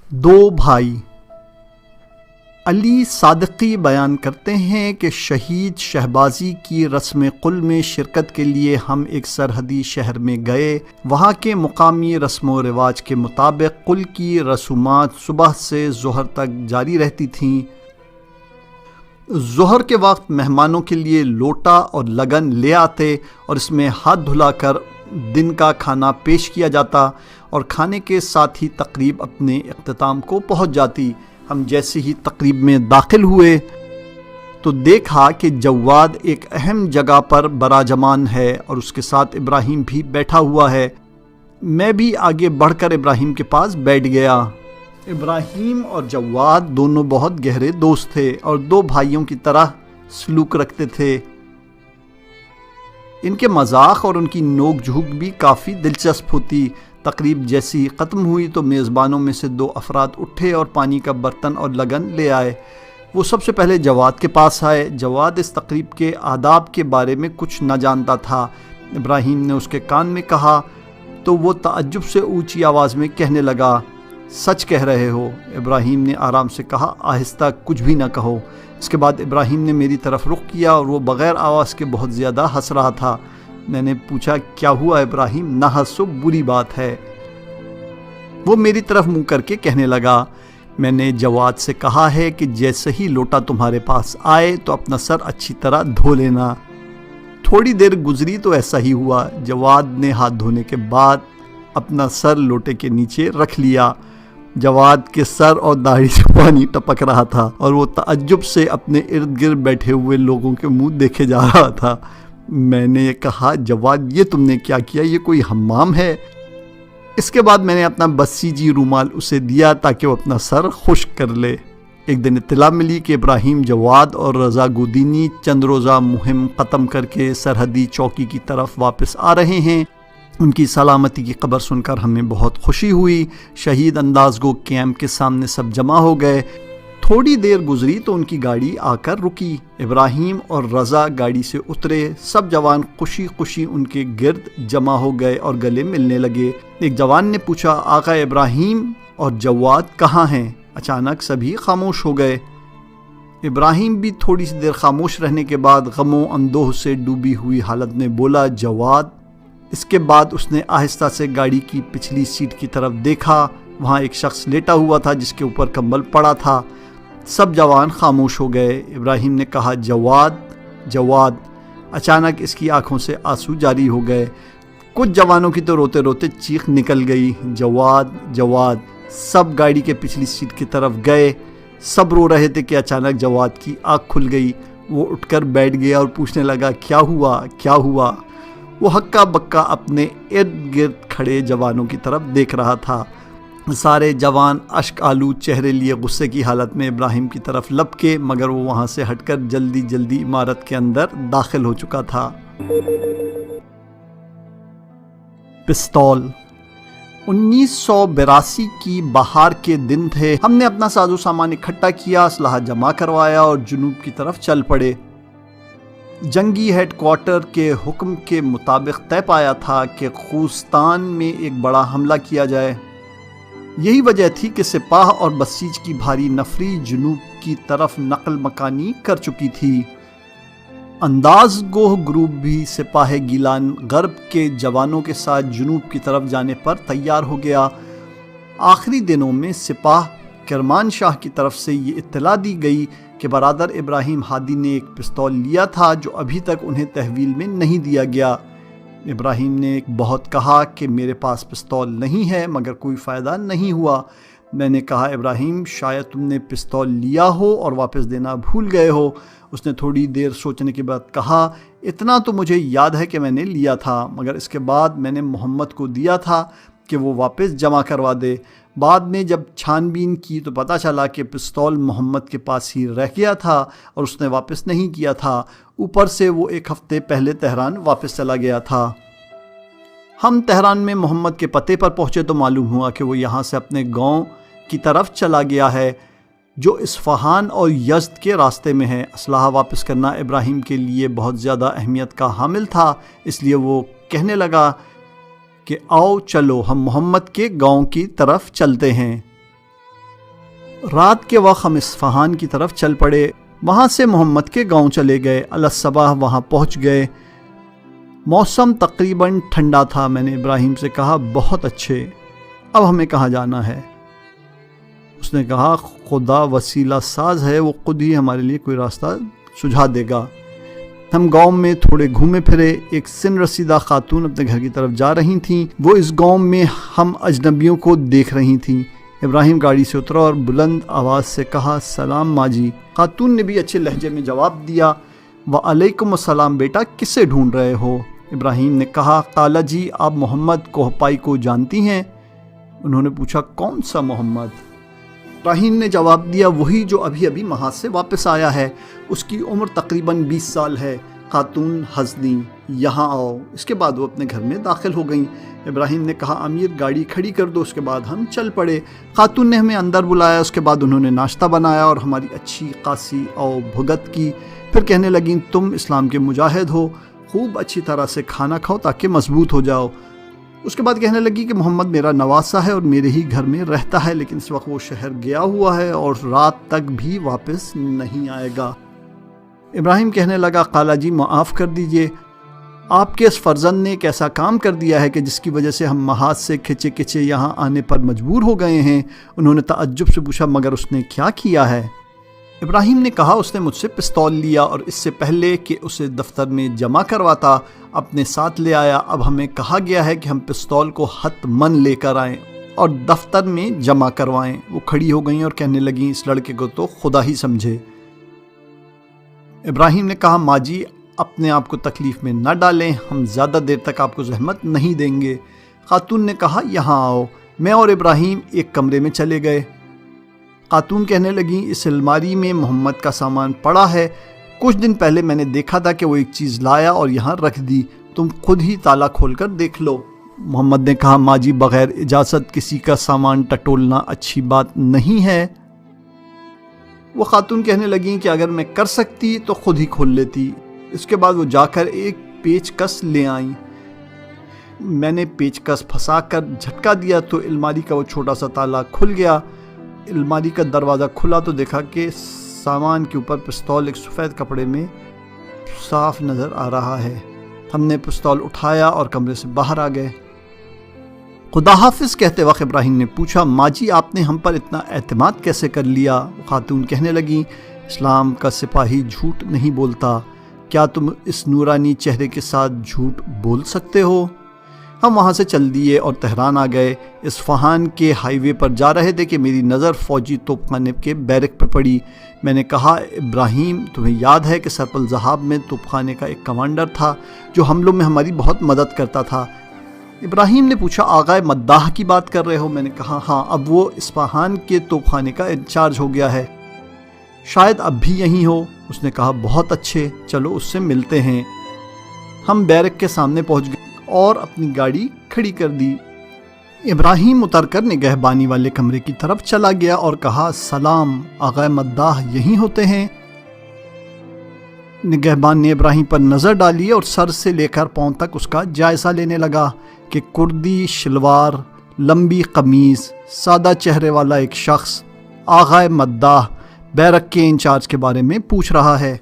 دو بھائی۔ علی صادقی بیان کرتے ہیں کہ شہید شہبازی کی رسم قل میں شرکت کے لیے ہم ایک سرحدی شہر میں گئے۔ وہاں کے مقامی رسم و رواج کے مطابق قل کی رسومات صبح سے ظہر تک جاری رہتی تھیں۔ ظہر کے وقت مہمانوں کے لیے لوٹا اور لگن لے آتے اور اس میں ہاتھ دھلا کر دن کا کھانا پیش کیا جاتا اور کھانے کے ساتھ ہی تقریب اپنے اختتام کو پہنچ جاتی۔ ہم جیسے ہی تقریب میں داخل ہوئے تو دیکھا کہ جواد ایک اہم جگہ پر براجمان ہے اور اس کے ساتھ ابراہیم بھی بیٹھا ہوا ہے۔ میں بھی آگے بڑھ کر ابراہیم کے پاس بیٹھ گیا۔ ابراہیم اور جواد دونوں بہت گہرے دوست تھے اور دو بھائیوں کی طرح سلوک رکھتے تھے۔ ان کے مذاق اور ان کی نوک جھوک بھی کافی دلچسپ ہوتی۔ تقریب جیسی ختم ہوئی تو میزبانوں میں سے دو افراد اٹھے اور پانی کا برتن اور لگن لے آئے۔ وہ سب سے پہلے جواد کے پاس آئے۔ جواد اس تقریب کے آداب کے بارے میں کچھ نہ جانتا تھا۔ ابراہیم نے اس کے کان میں کہا تو وہ تعجب سے اونچی آواز میں کہنے لگا، سچ کہہ رہے ہو؟ ابراہیم نے آرام سے کہا، آہستہ، کچھ بھی نہ کہو۔ اس کے بعد ابراہیم نے میری طرف رخ کیا اور وہ بغیر آواز کے بہت زیادہ ہنس رہا تھا۔ میں نے پوچھا، کیا ہوا ابراہیم؟ نہ ہنسو، بری بات ہے۔ وہ میری طرف منہ کر کے کہنے لگا، میں نے جواد سے کہا ہے کہ جیسے ہی لوٹا تمہارے پاس آئے تو اپنا سر اچھی طرح دھو لینا۔ تھوڑی دیر گزری تو ایسا ہی ہوا۔ جواد نے ہاتھ دھونے کے بعد اپنا سر لوٹے کے نیچے رکھ لیا۔ جواد کے سر اور داڑھی سے پانی ٹپک رہا تھا اور وہ تعجب سے اپنے ارد گرد بیٹھے ہوئے لوگوں کے منہ دیکھے جا رہا تھا۔ میں نے کہا، جواد، یہ تم نے کیا کیا؟ یہ کوئی حمام ہے؟ اس کے بعد میں نے اپنا بسیجی رومال اسے دیا تاکہ وہ اپنا سر خشک کر لے۔ ایک دن اطلاع ملی کہ ابراہیم، جواد اور رضا گودینی چند روزہ مہم ختم کر کے سرحدی چوکی کی طرف واپس آ رہے ہیں۔ ان کی سلامتی کی خبر سن کر ہمیں بہت خوشی ہوئی۔ شہید انداز گو کیمپ کے سامنے سب جمع ہو گئے۔ تھوڑی دیر گزری تو ان کی گاڑی آ کر رکی۔ ابراہیم اور رضا گاڑی سے اترے۔ سب جوان خوشی خوشی ان کے گرد جمع ہو گئے اور گلے ملنے لگے۔ ایک جوان نے پوچھا، آقا ابراہیم اور جواد کہاں ہیں؟ اچانک سبھی خاموش ہو گئے۔ ابراہیم بھی تھوڑی سی دیر خاموش رہنے کے بعد غم و اندوہ سے ڈوبی ہوئی حالت میں بولا، جواد۔ اس کے بعد اس نے آہستہ سے گاڑی کی پچھلی سیٹ کی طرف دیکھا۔ وہاں ایک شخص لیٹا ہوا تھا جس کے اوپر کمبل پڑا تھا۔ سب جوان خاموش ہو گئے۔ ابراہیم نے کہا، جواد، جواد۔ اچانک اس کی آنکھوں سے آنسو جاری ہو گئے۔ کچھ جوانوں کی تو روتے روتے چیخ نکل گئی، جواد، جواد۔ سب گاڑی کے پچھلی سیٹ کی طرف گئے۔ سب رو رہے تھے کہ اچانک جواد کی آنکھ کھل گئی۔ وہ اٹھ کر بیٹھ گیا اور پوچھنے لگا، کیا ہوا، کیا ہوا؟ وہ ہکا بکا اپنے ارد گرد کھڑے جوانوں کی طرف دیکھ رہا تھا۔ سارے جوان اشک آلود چہرے لیے غصے کی حالت میں ابراہیم کی طرف لپکے، مگر وہ وہاں سے ہٹ کر جلدی جلدی عمارت کے اندر داخل ہو چکا تھا۔ پستول۔ 1982 کی بہار کے دن تھے۔ ہم نے اپنا ساز و سامان اکٹھا کیا، اسلحہ جمع کروایا اور جنوب کی طرف چل پڑے۔ جنگی ہیڈ کوارٹر کے حکم کے مطابق طے پایا تھا کہ خوزستان میں ایک بڑا حملہ کیا جائے۔ یہی وجہ تھی کہ سپاہ اور بسیج کی بھاری نفری جنوب کی طرف نقل مکانی کر چکی تھی۔ انداز گوہ گروپ بھی سپاہ گیلان غرب کے جوانوں کے ساتھ جنوب کی طرف جانے پر تیار ہو گیا۔ آخری دنوں میں سپاہ کرمان شاہ کی طرف سے یہ اطلاع دی گئی کہ برادر ابراہیم ہادی نے ایک پستول لیا تھا جو ابھی تک انہیں تحویل میں نہیں دیا گیا۔ ابراہیم نے بہت کہا کہ میرے پاس پستول نہیں ہے، مگر کوئی فائدہ نہیں ہوا۔ میں نے کہا، ابراہیم، شاید تم نے پستول لیا ہو اور واپس دینا بھول گئے ہو۔ اس نے تھوڑی دیر سوچنے کے بعد کہا، اتنا تو مجھے یاد ہے کہ میں نے لیا تھا، مگر اس کے بعد میں نے محمد کو دیا تھا کہ وہ واپس جمع کروا دے۔ بعد میں جب چھان بین کی تو پتہ چلا کہ پستول محمد کے پاس ہی رہ گیا تھا اور اس نے واپس نہیں کیا تھا۔ اوپر سے وہ ایک ہفتے پہلے تہران واپس چلا گیا تھا۔ ہم تہران میں محمد کے پتے پر پہنچے تو معلوم ہوا کہ وہ یہاں سے اپنے گاؤں کی طرف چلا گیا ہے جو اصفہان اور یزد کے راستے میں ہے۔ اسلحہ واپس کرنا ابراہیم کے لیے بہت زیادہ اہمیت کا حامل تھا، اس لیے وہ کہنے لگا کہ آؤ چلو ہم محمد کے گاؤں کی طرف چلتے ہیں۔ رات کے وقت ہم اصفہان کی طرف چل پڑے، وہاں سے محمد کے گاؤں چلے گئے۔ الصباح وہاں پہنچ گئے، موسم تقریباً ٹھنڈا تھا۔ میں نے ابراہیم سے کہا بہت اچھے، اب ہمیں کہاں جانا ہے؟ اس نے کہا خدا وسیلہ ساز ہے، وہ خود ہی ہمارے لیے کوئی راستہ سجھا دے گا۔ ہم گاؤں میں تھوڑے گھومے پھرے، ایک سن رسیدہ خاتون اپنے گھر کی طرف جا رہی تھیں، وہ اس گاؤں میں ہم اجنبیوں کو دیکھ رہی تھیں۔ ابراہیم گاڑی سے اترا اور بلند آواز سے کہا سلام ماں جی۔ خاتون نے بھی اچھے لہجے میں جواب دیا وعلیکم السلام بیٹا، کسے ڈھونڈ رہے ہو؟ ابراہیم نے کہا خالہ جی آپ محمد کوہپائی کو جانتی ہیں؟ انہوں نے پوچھا کون سا محمد؟ ابراہیم نے جواب دیا وہی جو ابھی محاذ سے واپس آیا ہے، اس کی عمر تقریباً 20 سال ہے۔ خاتون ہنس دیں، یہاں آؤ۔ اس کے بعد وہ اپنے گھر میں داخل ہو گئیں۔ ابراہیم نے کہا امیر گاڑی کھڑی کر دو، اس کے بعد ہم چل پڑے۔ خاتون نے ہمیں اندر بلایا، اس کے بعد انہوں نے ناشتہ بنایا اور ہماری اچھی خاصی اور بھگت کی۔ پھر کہنے لگیں تم اسلام کے مجاہد ہو، خوب اچھی طرح سے کھانا کھاؤ تاکہ مضبوط ہو جاؤ۔ اس کے بعد کہنے لگی کہ محمد میرا نواسا ہے اور میرے ہی گھر میں رہتا ہے، لیکن اس وقت وہ شہر گیا ہوا ہے اور رات تک بھی واپس نہیں آئے گا۔ ابراہیم کہنے لگا خالہ جی معاف کر دیجئے، آپ کے اس فرزند نے ایک ایسا کام کر دیا ہے کہ جس کی وجہ سے ہم محاذ سے کھچے کھچے یہاں آنے پر مجبور ہو گئے ہیں۔ انہوں نے تعجب سے پوچھا مگر اس نے کیا کیا ہے؟ ابراہیم نے کہا اس نے مجھ سے پستول لیا اور اس سے پہلے کہ اسے دفتر میں جمع کرواتا اپنے ساتھ لے آیا۔ اب ہمیں کہا گیا ہے کہ ہم پستول کو حتماً لے کر آئیں اور دفتر میں جمع کروائیں۔ وہ کھڑی ہو گئیں اور کہنے لگیں اس لڑکے کو تو خدا ہی سمجھے۔ ابراہیم نے کہا ماں جی اپنے آپ کو تکلیف میں نہ ڈالیں، ہم زیادہ دیر تک آپ کو زحمت نہیں دیں گے۔ خاتون نے کہا یہاں آؤ۔ میں اور ابراہیم ایک کمرے میں چلے گئے۔ خاتون کہنے لگیں اس الماری میں محمد کا سامان پڑا ہے، کچھ دن پہلے میں نے دیکھا تھا کہ وہ ایک چیز لایا اور یہاں رکھ دی، تم خود ہی تالا کھول کر دیکھ لو۔ محمد نے کہا ماں جی بغیر اجازت کسی کا سامان ٹٹولنا اچھی بات نہیں ہے۔ وہ خاتون کہنے لگیں کہ اگر میں کر سکتی تو خود ہی کھول لیتی۔ اس کے بعد وہ جا کر ایک پیچ کس لے آئیں۔ میں نے پیچ کس پھنسا کر جھٹکا دیا تو الماری کا وہ چھوٹا سا تالا کھل گیا۔ الماری کا دروازہ کھلا تو دیکھا کہ سامان کے اوپر پستول ایک سفید کپڑے میں صاف نظر آ رہا ہے۔ ہم نے پستول اٹھایا اور کمرے سے باہر آ گئے۔ خدا حافظ کہتے وقت ابراہیم نے پوچھا ماں جی آپ نے ہم پر اتنا اعتماد کیسے کر لیا؟ خاتون کہنے لگیں اسلام کا سپاہی جھوٹ نہیں بولتا، کیا تم اس نورانی چہرے کے ساتھ جھوٹ بول سکتے ہو؟ ہم وہاں سے چل دیے اور تہران آ گئے۔ اصفہان کے ہائی وے پر جا رہے تھے کہ میری نظر فوجی توپ خانے کے بیرک پر پڑی۔ میں نے کہا ابراہیم تمہیں یاد ہے کہ سرپل ذہاب میں توپ خانے کا ایک کمانڈر تھا جو حملوں میں ہماری بہت مدد کرتا تھا؟ ابراہیم نے پوچھا آغائے مداح کی بات کر رہے ہو؟ میں نے کہا ہاں، اب وہ اصفہان کے توپ خانے کا انچارج ہو گیا ہے، شاید اب بھی یہیں ہو۔ اس نے کہا بہت اچھے، چلو اس سے ملتے ہیں۔ ہم بیرک کے سامنے پہنچ گئے اور اپنی گاڑی کھڑی کر دی۔ ابراہیم اتر کر نگہبانی والے کمرے کی طرف چلا گیا اور کہا سلام، آغائے مداح یہیں ہوتے ہیں؟ نگہبان نے ابراہیم پر نظر ڈالی اور سر سے لے کر پاؤں تک اس کا جائزہ لینے لگا کہ کردی شلوار، لمبی قمیض، سادہ چہرے والا ایک شخص آغائے مداح بیرک کے انچارج کے بارے میں پوچھ رہا ہے۔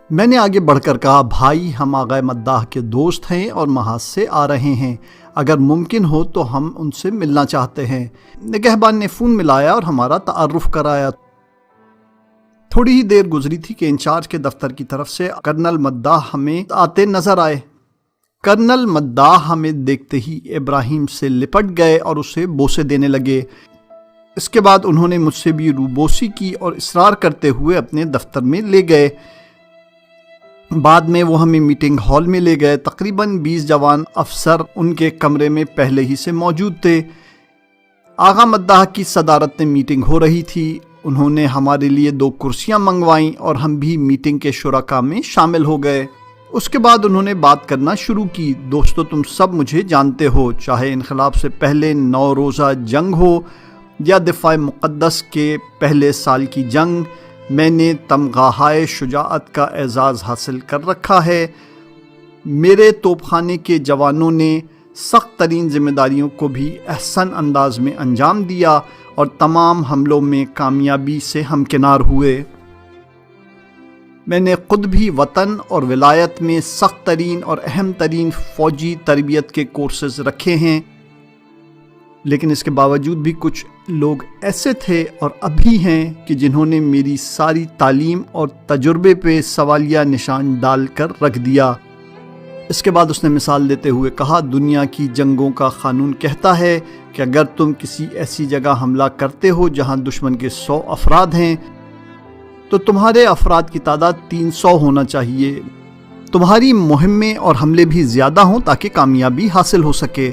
میں نے آگے بڑھ کر کہا بھائی ہم آغائے مداح کے دوست ہیں اور محاذ سے آ رہے ہیں، اگر ممکن ہو تو ہم ان سے ملنا چاہتے ہیں۔ نگہبان نے فون ملایا اور ہمارا تعارف کرایا۔ تھوڑی ہی دیر گزری تھی کہ انچارج کے دفتر کی طرف سے کرنل مداح ہمیں آتے نظر آئے۔ کرنل مداح ہمیں دیکھتے ہی ابراہیم سے لپٹ گئے اور اسے بوسے دینے لگے۔ اس کے بعد انہوں نے مجھ سے بھی روبوسی کی اور اصرار کرتے ہوئے اپنے دفتر میں لے گئے۔ بعد میں وہ ہمیں میٹنگ ہال میں لے گئے۔ تقریباً 20 جوان افسر ان کے کمرے میں پہلے ہی سے موجود تھے۔ آغا مداح کی صدارت میں میٹنگ ہو رہی تھی۔ انہوں نے ہمارے لیے 2 کرسیاں منگوائیں اور ہم بھی میٹنگ کے شرکاء میں شامل ہو گئے۔ اس کے بعد انہوں نے بات کرنا شروع کی۔ دوستو تم سب مجھے جانتے ہو، چاہے انقلاب سے پہلے 9 روزہ جنگ ہو یا دفاع مقدس کے پہلے سال کی جنگ، میں نے تمغہائے شجاعت کا اعزاز حاصل کر رکھا ہے۔ میرے توپ خانے کے جوانوں نے سخت ترین ذمہ داریوں کو بھی احسن انداز میں انجام دیا اور تمام حملوں میں کامیابی سے ہمکنار ہوئے۔ میں نے خود بھی وطن اور ولایت میں سخت ترین اور اہم ترین فوجی تربیت کے کورسز رکھے ہیں، لیکن اس کے باوجود بھی کچھ لوگ ایسے تھے اور ابھی ہیں کہ جنہوں نے میری ساری تعلیم اور تجربے پہ سوالیہ نشان ڈال کر رکھ دیا۔ اس کے بعد اس نے مثال دیتے ہوئے کہا، دنیا کی جنگوں کا قانون کہتا ہے کہ اگر تم کسی ایسی جگہ حملہ کرتے ہو جہاں دشمن کے 100 افراد ہیں تو تمہارے افراد کی تعداد 300 ہونا چاہیے۔ تمہاری مہمیں اور حملے بھی زیادہ ہوں تاکہ کامیابی حاصل ہو سکے۔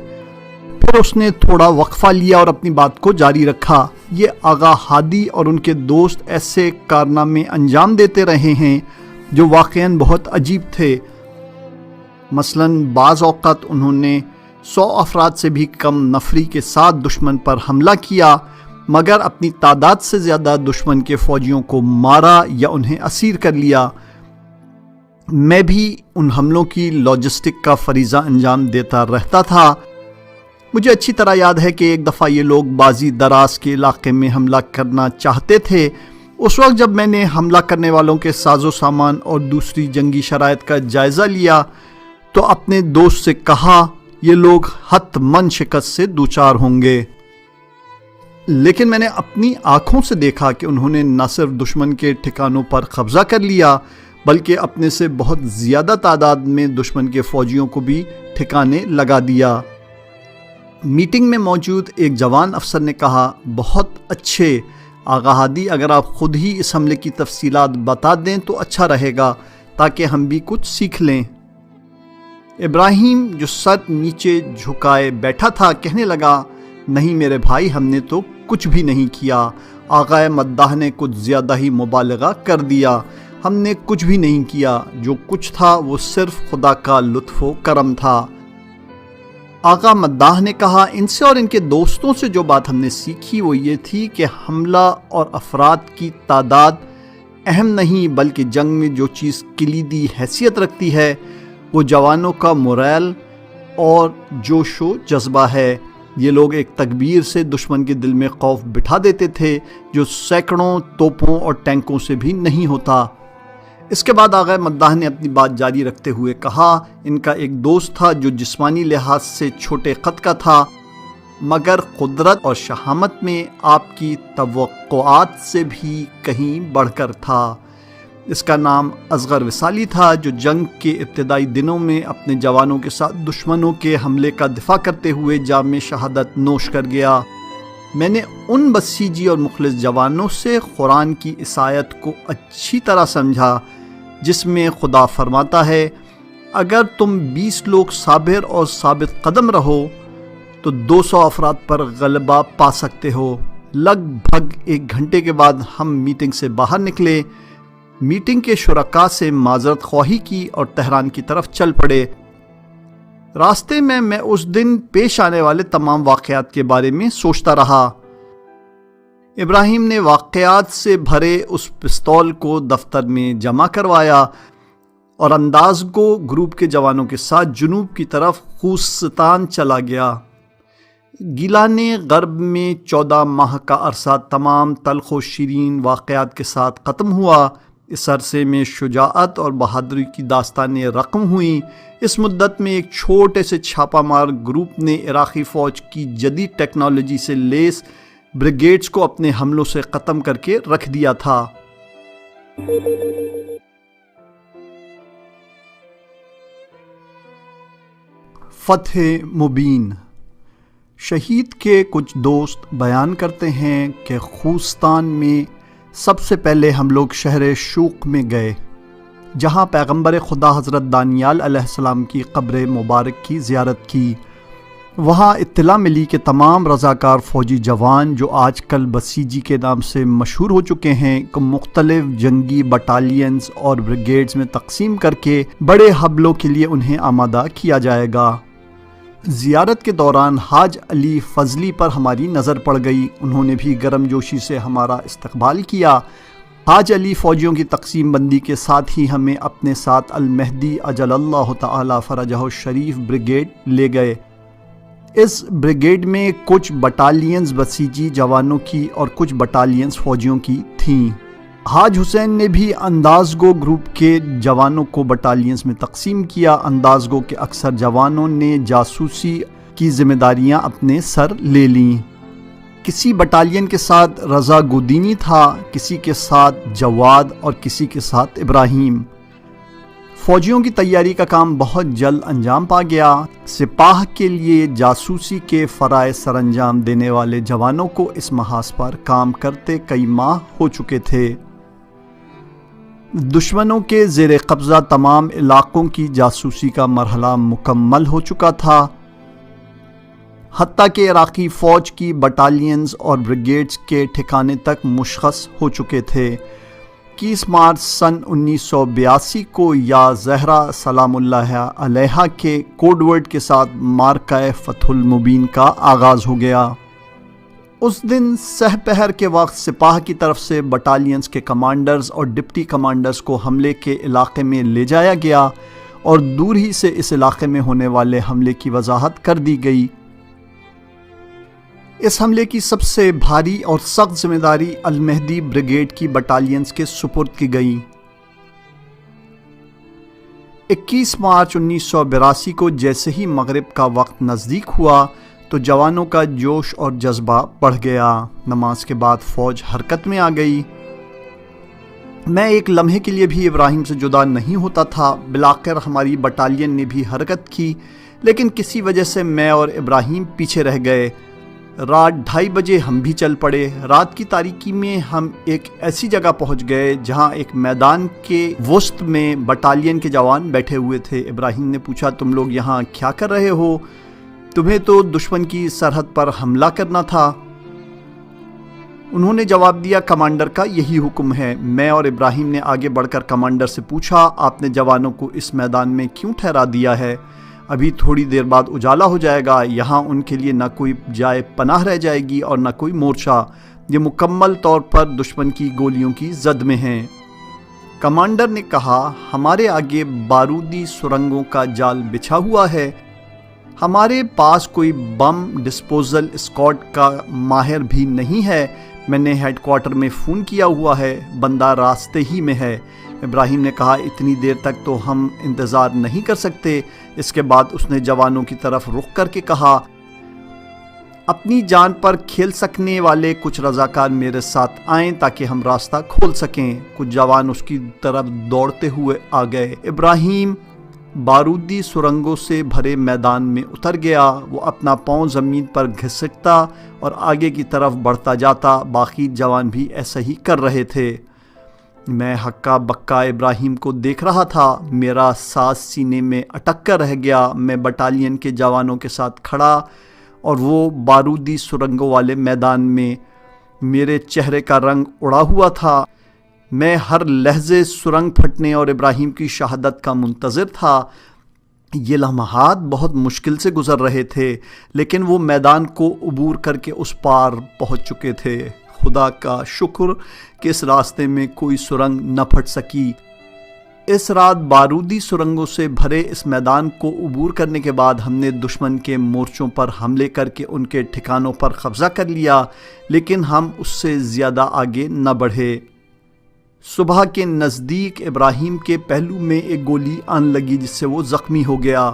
پھر اس نے تھوڑا وقفہ لیا اور اپنی بات کو جاری رکھا، یہ آغا ہادی اور ان کے دوست ایسے کارنامے انجام دیتے رہے ہیں جو واقعاً بہت عجیب تھے۔ مثلاً بعض اوقات انہوں نے 100 افراد سے بھی کم نفری کے ساتھ دشمن پر حملہ کیا، مگر اپنی تعداد سے زیادہ دشمن کے فوجیوں کو مارا یا انہیں اسیر کر لیا۔ میں بھی ان حملوں کی لاجسٹک کا فریضہ انجام دیتا رہتا تھا۔ مجھے اچھی طرح یاد ہے کہ ایک دفعہ یہ لوگ بازی دراز کے علاقے میں حملہ کرنا چاہتے تھے۔ اس وقت جب میں نے حملہ کرنے والوں کے ساز و سامان اور دوسری جنگی شرائط کا جائزہ لیا تو اپنے دوست سے کہا یہ لوگ حتماً شکست سے دوچار ہوں گے، لیکن میں نے اپنی آنکھوں سے دیکھا کہ انہوں نے نہ صرف دشمن کے ٹھکانوں پر قبضہ کر لیا بلکہ اپنے سے بہت زیادہ تعداد میں دشمن کے فوجیوں کو بھی ٹھکانے لگا دیا۔ میٹنگ میں موجود ایک جوان افسر نے کہا، بہت اچھے آغا ہادی، اگر آپ خود ہی اس حملے کی تفصیلات بتا دیں تو اچھا رہے گا تاکہ ہم بھی کچھ سیکھ لیں۔ ابراہیم جو سر نیچے جھکائے بیٹھا تھا کہنے لگا، نہیں میرے بھائی، ہم نے تو کچھ بھی نہیں کیا۔ آغا مداح نے کچھ زیادہ ہی مبالغہ کر دیا۔ ہم نے کچھ بھی نہیں کیا، جو کچھ تھا وہ صرف خدا کا لطف و کرم تھا۔ آغا مداح نے کہا، ان سے اور ان کے دوستوں سے جو بات ہم نے سیکھی وہ یہ تھی کہ حملہ اور افراد کی تعداد اہم نہیں، بلکہ جنگ میں جو چیز کلیدی حیثیت رکھتی ہے وہ جوانوں کا مورائل اور جوش و جذبہ ہے۔ یہ لوگ ایک تکبیر سے دشمن کے دل میں خوف بٹھا دیتے تھے جو سینکڑوں توپوں اور ٹینکوں سے بھی نہیں ہوتا۔ اس کے بعد آغا مداح نے اپنی بات جاری رکھتے ہوئے کہا، ان کا ایک دوست تھا جو جسمانی لحاظ سے چھوٹے قد کا تھا مگر قدرت اور شہامت میں آپ کی توقعات سے بھی کہیں بڑھ کر تھا۔ اس کا نام اصغر وصالی تھا، جو جنگ کے ابتدائی دنوں میں اپنے جوانوں کے ساتھ دشمنوں کے حملے کا دفاع کرتے ہوئے جام شہادت نوش کر گیا۔ میں نے ان بسیجی اور مخلص جوانوں سے قرآن کی عیسائیت کو اچھی طرح سمجھا جس میں خدا فرماتا ہے، اگر تم 20 لوگ صابر اور ثابت قدم رہو تو 200 افراد پر غلبہ پا سکتے ہو۔ لگ بھگ 1 گھنٹے کے بعد ہم میٹنگ سے باہر نکلے، میٹنگ کے شرکاء سے معذرت خواہی کی اور تہران کی طرف چل پڑے۔ راستے میں اس دن پیش آنے والے تمام واقعات کے بارے میں سوچتا رہا۔ ابراہیم نے واقعات سے بھرے اس پستول کو دفتر میں جمع کروایا اور انداز کو گروپ کے جوانوں کے ساتھ جنوب کی طرف خوزستان چلا گیا۔ گیلان غرب میں 14 ماہ کا عرصہ تمام تلخ و شیرین واقعات کے ساتھ ختم ہوا۔ اس عرصے میں شجاعت اور بہادری کی داستانیں رقم ہوئیں۔ اس مدت میں ایک چھوٹے سے چھاپہ مار گروپ نے عراقی فوج کی جدید ٹیکنالوجی سے لیس بریگیڈز کو اپنے حملوں سے ختم کر کے رکھ دیا تھا۔ فتح مبین۔ شہید کے کچھ دوست بیان کرتے ہیں کہ خوزستان میں سب سے پہلے ہم لوگ شہر شوق میں گئے، جہاں پیغمبر خدا حضرت دانیال علیہ السلام کی قبر مبارک کی زیارت کی۔ وہاں اطلاع ملی کہ تمام رضاکار فوجی جوان جو آج کل بسیجی کے نام سے مشہور ہو چکے ہیں کو مختلف جنگی بٹالینز اور بریگیڈز میں تقسیم کر کے بڑے حملوں کے لیے انہیں آمادہ کیا جائے گا۔ زیارت کے دوران حاج علی فضلی پر ہماری نظر پڑ گئی۔ انہوں نے بھی گرم جوشی سے ہمارا استقبال کیا۔ حاج علی فوجیوں کی تقسیم بندی کے ساتھ ہی ہمیں اپنے ساتھ المہدی اجل اللہ تعالی فرجہ الشریف بریگیڈ لے گئے۔ اس بریگیڈ میں کچھ بٹالینز بسیجی جوانوں کی اور کچھ بٹالینز فوجیوں کی تھیں۔ حاج حسین نے بھی اندازگو گروپ کے جوانوں کو بٹالینز میں تقسیم کیا۔ اندازگو کے اکثر جوانوں نے جاسوسی کی ذمہ داریاں اپنے سر لے لیں۔ کسی بٹالین کے ساتھ رضا گودینی تھا، کسی کے ساتھ جواد اور کسی کے ساتھ ابراہیم۔ فوجیوں کی تیاری کا کام بہت جلد انجام پا گیا۔ سپاہ کے لیے جاسوسی کے فرائض سر انجام دینے والے جوانوں کو اس محاذ پر کام کرتے کئی ماہ ہو چکے تھے۔ دشمنوں کے زیر قبضہ تمام علاقوں کی جاسوسی کا مرحلہ مکمل ہو چکا تھا، حتیٰ کہ عراقی فوج کی بٹالینز اور بریگیڈز کے ٹھکانے تک مشخص ہو چکے تھے۔ 21 مارچ سن 1982 کو یا زہرا سلام اللہ علیہا کے کوڈ ورڈ کے ساتھ مارکہ فتح المبین کا آغاز ہو گیا۔ اس دن سہ پہر کے وقت سپاہ کی طرف سے بٹالینز کے کمانڈرز اور ڈپٹی کمانڈرز کو حملے کے علاقے میں لے جایا گیا اور دور ہی سے اس علاقے میں ہونے والے حملے کی وضاحت کر دی گئی۔ اس حملے کی سب سے بھاری اور سخت ذمہ داری المہدی بریگیڈ کی بٹالینز کے سپرد کی گئی۔ 21 مارچ 1982 کو جیسے ہی مغرب کا وقت نزدیک ہوا تو جوانوں کا جوش اور جذبہ بڑھ گیا۔ نماز کے بعد فوج حرکت میں آ گئی۔ میں ایک لمحے کے لیے بھی ابراہیم سے جدا نہیں ہوتا تھا۔ بالآخر ہماری بٹالین نے بھی حرکت کی، لیکن کسی وجہ سے میں اور ابراہیم پیچھے رہ گئے۔ رات 2:30 بجے ہم بھی چل پڑے۔ رات کی تاریکی میں ہم ایک ایسی جگہ پہنچ گئے جہاں ایک میدان کے وسط میں بٹالین کے جوان بیٹھے ہوئے تھے۔ ابراہیم نے پوچھا، تم لوگ یہاں کیا کر رہے ہو؟ تمہیں تو دشمن کی سرحد پر حملہ کرنا تھا۔ انہوں نے جواب دیا، کمانڈر کا یہی حکم ہے۔ میں اور ابراہیم نے آگے بڑھ کر کمانڈر سے پوچھا، آپ نے جوانوں کو اس میدان میں کیوں ٹھہرا دیا ہے؟ ابھی تھوڑی دیر بعد اجالا ہو جائے گا، یہاں ان کے لیے نہ کوئی جائے پناہ رہ جائے گی اور نہ کوئی مورچہ، یہ مکمل طور پر دشمن کی گولیوں کی زد میں ہیں۔ کمانڈر نے کہا، ہمارے آگے بارودی سرنگوں کا جال بچھا ہوا ہے، ہمارے پاس کوئی بم ڈسپوزل اسکواڈ کا ماہر بھی نہیں ہے۔ میں نے ہیڈ کوارٹر میں فون کیا ہوا ہے، بندہ راستے ہی میں ہے۔ ابراہیم نے کہا، اتنی دیر تک تو ہم انتظار نہیں کر سکتے۔ اس کے بعد اس نے جوانوں کی طرف رخ کر کے کہا، اپنی جان پر کھیل سکنے والے کچھ رضاکار میرے ساتھ آئیں تاکہ ہم راستہ کھول سکیں۔ کچھ جوان اس کی طرف دوڑتے ہوئے آ گئے۔ ابراہیم بارودی سرنگوں سے بھرے میدان میں اتر گیا۔ وہ اپنا پاؤں زمین پر گھسٹتا اور آگے کی طرف بڑھتا جاتا۔ باقی جوان بھی ایسا ہی کر رہے تھے۔ میں ہکا بکا ابراہیم کو دیکھ رہا تھا۔ میرا سانس سینے میں اٹک کر رہ گیا۔ میں بٹالین کے جوانوں کے ساتھ کھڑا اور وہ بارودی سرنگوں والے میدان میں۔ میرے چہرے کا رنگ اڑا ہوا تھا۔ میں ہر لحظے سرنگ پھٹنے اور ابراہیم کی شہادت کا منتظر تھا۔ یہ لمحات بہت مشکل سے گزر رہے تھے، لیکن وہ میدان کو عبور کر کے اس پار پہنچ چکے تھے۔ خدا کا شکر کہ اس راستے میں کوئی سرنگ نہ پھٹ سکی۔ اس رات بارودی سرنگوں سے بھرے اس میدان کو عبور کرنے کے بعد ہم نے دشمن کے مورچوں پر حملے کر کے ان کے ٹھکانوں پر قبضہ کر لیا، لیکن ہم اس سے زیادہ آگے نہ بڑھے۔ صبح کے نزدیک ابراہیم کے پہلو میں ایک گولی آن لگی جس سے وہ زخمی ہو گیا۔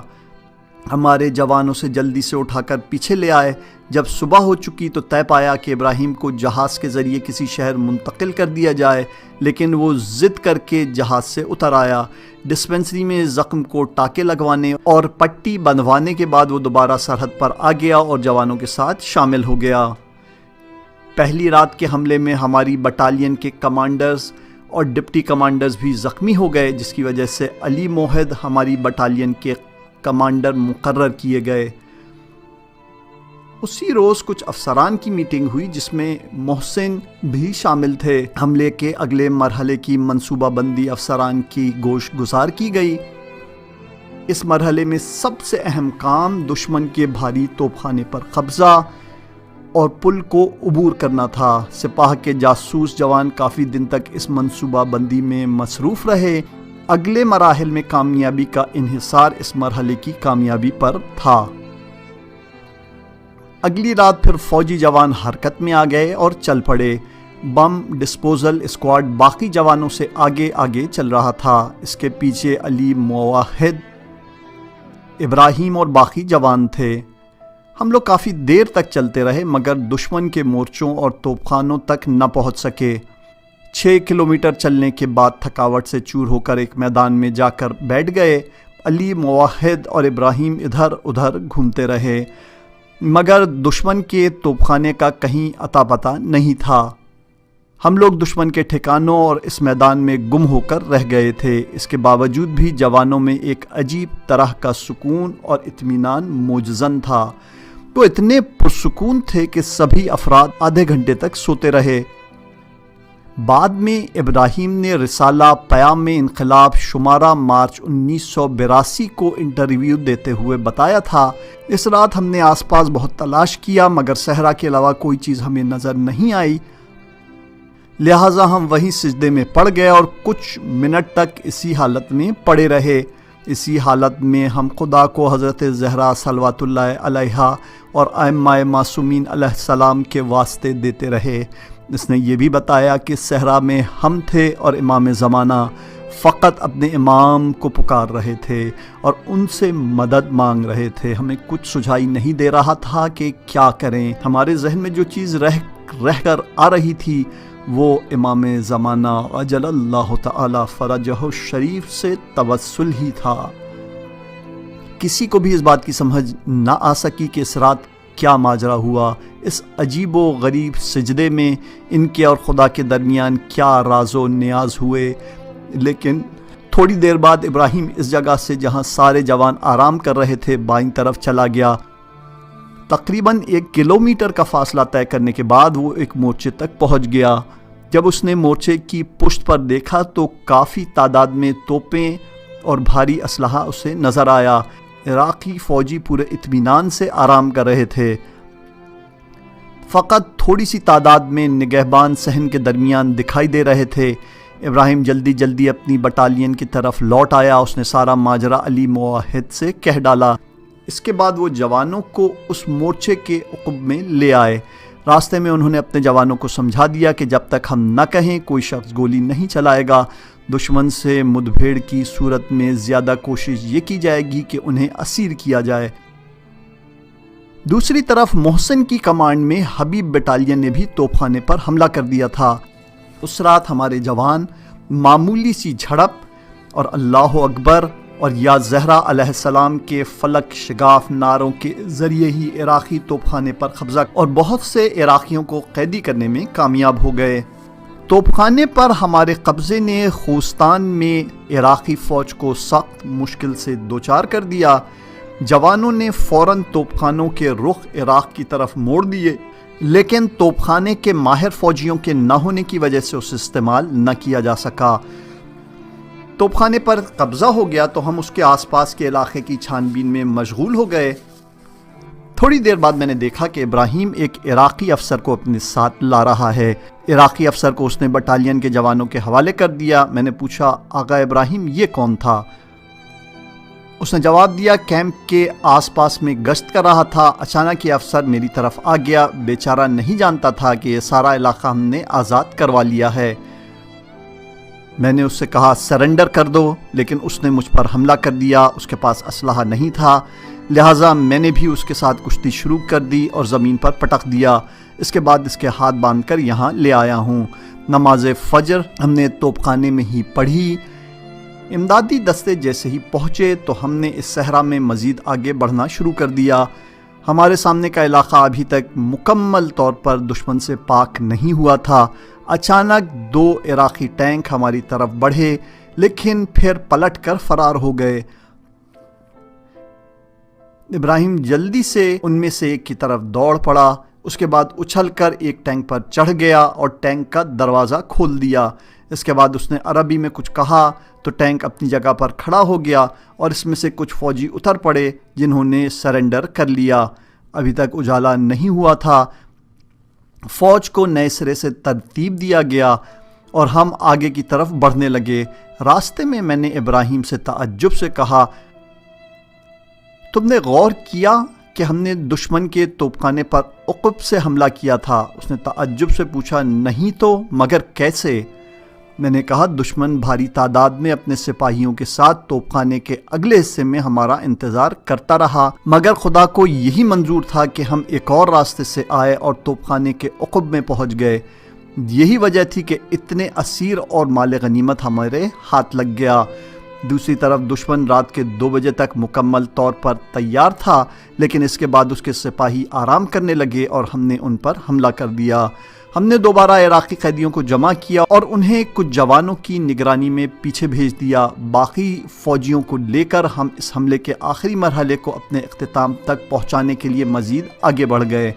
ہمارے جوانوں سے جلدی سے اٹھا کر پیچھے لے آئے۔ جب صبح ہو چکی تو طے پایا کہ ابراہیم کو جہاز کے ذریعے کسی شہر منتقل کر دیا جائے، لیکن وہ ضد کر کے جہاز سے اتر آیا۔ ڈسپنسری میں زخم کو ٹاکے لگوانے اور پٹی بندھوانے کے بعد وہ دوبارہ سرحد پر آ گیا اور جوانوں کے ساتھ شامل ہو گیا۔ پہلی رات کے حملے میں ہماری بٹالین کے کمانڈرز اور ڈپٹی کمانڈرز بھی زخمی ہو گئے، جس کی وجہ سے علی موحد ہماری بٹالین کے کمانڈر مقرر کیے گئے۔ اسی روز کچھ افسران کی میٹنگ ہوئی جس میں محسن بھی شامل تھے۔ حملے کے اگلے مرحلے کی منصوبہ بندی افسران کی گوش گزار کی گئی۔ اس مرحلے میں سب سے اہم کام دشمن کے بھاری توپ خانے پر قبضہ اور پل کو عبور کرنا تھا۔ سپاہ کے جاسوس جوان کافی دن تک اس منصوبہ بندی میں مصروف رہے۔ اگلے مراحل میں کامیابی کا انحصار اس مرحلے کی کامیابی پر تھا۔ اگلی رات پھر فوجی جوان حرکت میں آ گئے اور چل پڑے۔ بم ڈسپوزل اسکواڈ باقی جوانوں سے آگے آگے چل رہا تھا۔ اس کے پیچھے علی موحد، ابراہیم اور باقی جوان تھے۔ ہم لوگ کافی دیر تک چلتے رہے مگر دشمن کے مورچوں اور توپ خانوں تک نہ پہنچ سکے۔ 6 کلومیٹر چلنے کے بعد تھکاوٹ سے چور ہو کر ایک میدان میں جا کر بیٹھ گئے۔ علی موحد اور ابراہیم ادھر ادھر گھومتے رہے مگر دشمن کے توپ خانے کا کہیں اتا پتہ نہیں تھا۔ ہم لوگ دشمن کے ٹھکانوں اور اس میدان میں گم ہو کر رہ گئے تھے۔ اس کے باوجود بھی جوانوں میں ایک عجیب طرح کا سکون اور اطمینان موجزن تھا۔ وہ اتنے پرسکون تھے کہ سبھی افراد آدھے گھنٹے تک سوتے رہے۔ بعد میں ابراہیم نے رسالہ پیام انقلاب شمارہ مارچ 1982 کو انٹرویو دیتے ہوئے بتایا تھا، اس رات ہم نے آس پاس بہت تلاش کیا مگر صحرا کے علاوہ کوئی چیز ہمیں نظر نہیں آئی، لہٰذا ہم وہیں سجدے میں پڑ گئے اور کچھ منٹ تک اسی حالت میں پڑے رہے۔ اسی حالت میں ہم خدا کو حضرت زہرا صلوات اللہ علیہا اور ائمہ معصومین علیہ السلام کے واسطے دیتے رہے۔ اس نے یہ بھی بتایا کہ صحرا میں ہم تھے اور امام زمانہ فقط اپنے امام کو پکار رہے تھے اور ان سے مدد مانگ رہے تھے۔ ہمیں کچھ سجھائی نہیں دے رہا تھا کہ کیا کریں۔ ہمارے ذہن میں جو چیز رہ کر آ رہی تھی وہ امام زمانہ عجل اللہ تعالی فرجہ شریف سے توسل ہی تھا۔ کسی کو بھی اس بات کی سمجھ نہ آ سکی کہ اس رات کیا ماجرا ہوا۔ اس عجیب و غریب سجدے میں ان کے اور خدا کے درمیان کیا راز و نیاز ہوئے، لیکن تھوڑی دیر بعد ابراہیم اس جگہ سے جہاں سارے جوان آرام کر رہے تھے بائیں طرف چلا گیا۔ تقریباً 1 کلومیٹر کا فاصلہ طے کرنے کے بعد وہ ایک مورچے تک پہنچ گیا۔ جب اس نے مورچے کی پشت پر دیکھا تو کافی تعداد میں توپیں اور بھاری اسلحہ اسے نظر آیا۔ عراقی فوجی پورے اطمینان سے آرام کر رہے تھے۔ فقط تھوڑی سی تعداد میں نگہبان صحن کے درمیان دکھائی دے رہے تھے۔ ابراہیم جلدی جلدی اپنی بٹالین کی طرف لوٹ آیا۔ اس نے سارا ماجرا علی موحد سے کہہ ڈالا۔ اس کے بعد وہ جوانوں کو اس مورچے کے عقب میں لے آئے۔ راستے میں انہوں نے اپنے جوانوں کو سمجھا دیا کہ جب تک ہم نہ کہیں کوئی شخص گولی نہیں چلائے گا۔ دشمن سے مدبھیڑ کی صورت میں زیادہ کوشش یہ کی جائے گی کہ انہیں اسیر کیا جائے۔ دوسری طرف محسن کی کمانڈ میں حبیب بٹالین نے بھی توپ خانے پر حملہ کر دیا تھا۔ اس رات ہمارے جوان معمولی سی جھڑپ اور اللہ اکبر اور یا زہرا علیہ السلام کے فلک شگاف نعروں کے ذریعے ہی عراقی توپ خانے پر قبضہ اور بہت سے عراقیوں کو قیدی کرنے میں کامیاب ہو گئے۔ توپ خانے پر ہمارے قبضے نے خوستان میں عراقی فوج کو سخت مشکل سے دوچار کر دیا۔ جوانوں نے فوراً توپ خانوں کے رخ عراق کی طرف موڑ دیے، لیکن توپ خانے کے ماہر فوجیوں کے نہ ہونے کی وجہ سے اسے استعمال نہ کیا جا سکا۔ توپ خانے پر قبضہ ہو گیا تو ہم اس کے آس پاس کے علاقے کی چھان بین میں مشغول ہو گئے۔ تھوڑی دیر بعد میں نے دیکھا کہ ابراہیم ایک عراقی افسر کو اپنے ساتھ لا رہا ہے۔ عراقی افسر کو اس نے بٹالین کے جوانوں کے حوالے کر دیا۔ میں نے پوچھا، آقا ابراہیم یہ کون تھا؟ اس نے جواب دیا، کیمپ کے آس پاس میں گشت کر رہا تھا، اچانک یہ افسر میری طرف آ گیا، بیچارہ نہیں جانتا تھا کہ یہ سارا علاقہ ہم نے آزاد کروا لیا ہے۔ میں نے اس سے کہا سرنڈر کر دو، لیکن اس نے مجھ پر حملہ کر دیا۔ اس کے پاس اسلحہ نہیں تھا، لہٰذا میں نے بھی اس کے ساتھ کشتی شروع کر دی اور زمین پر پٹک دیا۔ اس کے بعد اس کے ہاتھ باندھ کر یہاں لے آیا ہوں۔ نماز فجر ہم نے توپ خانے میں ہی پڑھی۔ امدادی دستے جیسے ہی پہنچے تو ہم نے اس صحرا میں مزید آگے بڑھنا شروع کر دیا۔ ہمارے سامنے کا علاقہ ابھی تک مکمل طور پر دشمن سے پاک نہیں ہوا تھا۔ اچانک 2 عراقی ٹینک ہماری طرف بڑھے، لیکن پھر پلٹ کر فرار ہو گئے۔ ابراہیم جلدی سے ان میں سے ایک کی طرف دوڑ پڑا، اس کے بعد اچھل کر ایک ٹینک پر چڑھ گیا اور ٹینک کا دروازہ کھول دیا۔ اس کے بعد اس نے عربی میں کچھ کہا تو ٹینک اپنی جگہ پر کھڑا ہو گیا اور اس میں سے کچھ فوجی اتر پڑے جنہوں نے سرنڈر کر لیا۔ ابھی تک اجالا نہیں ہوا تھا۔ فوج کو نئے سرے سے ترتیب دیا گیا اور ہم آگے کی طرف بڑھنے لگے۔ راستے میں میں نے ابراہیم سے تعجب سے کہا، تم نے غور کیا کہ ہم نے دشمن کے توپخانے پر عقب سے حملہ کیا تھا۔ اس نے تعجب سے پوچھا، نہیں تو مگر کیسے؟ میں نے کہا، دشمن بھاری تعداد میں اپنے سپاہیوں کے ساتھ توپخانے کے اگلے حصے میں ہمارا انتظار کرتا رہا، مگر خدا کو یہی منظور تھا کہ ہم ایک اور راستے سے آئے اور توپخانے کے عقب میں پہنچ گئے۔ یہی وجہ تھی کہ اتنے اسیر اور مال غنیمت ہمارے ہاتھ لگ گیا۔ دوسری طرف دشمن رات کے 2 بجے تک مکمل طور پر تیار تھا، لیکن اس کے بعد اس کے سپاہی آرام کرنے لگے اور ہم نے ان پر حملہ کر دیا۔ ہم نے دوبارہ عراقی قیدیوں کو جمع کیا اور انہیں کچھ جوانوں کی نگرانی میں پیچھے بھیج دیا۔ باقی فوجیوں کو لے کر ہم اس حملے کے آخری مرحلے کو اپنے اختتام تک پہنچانے کے لیے مزید آگے بڑھ گئے۔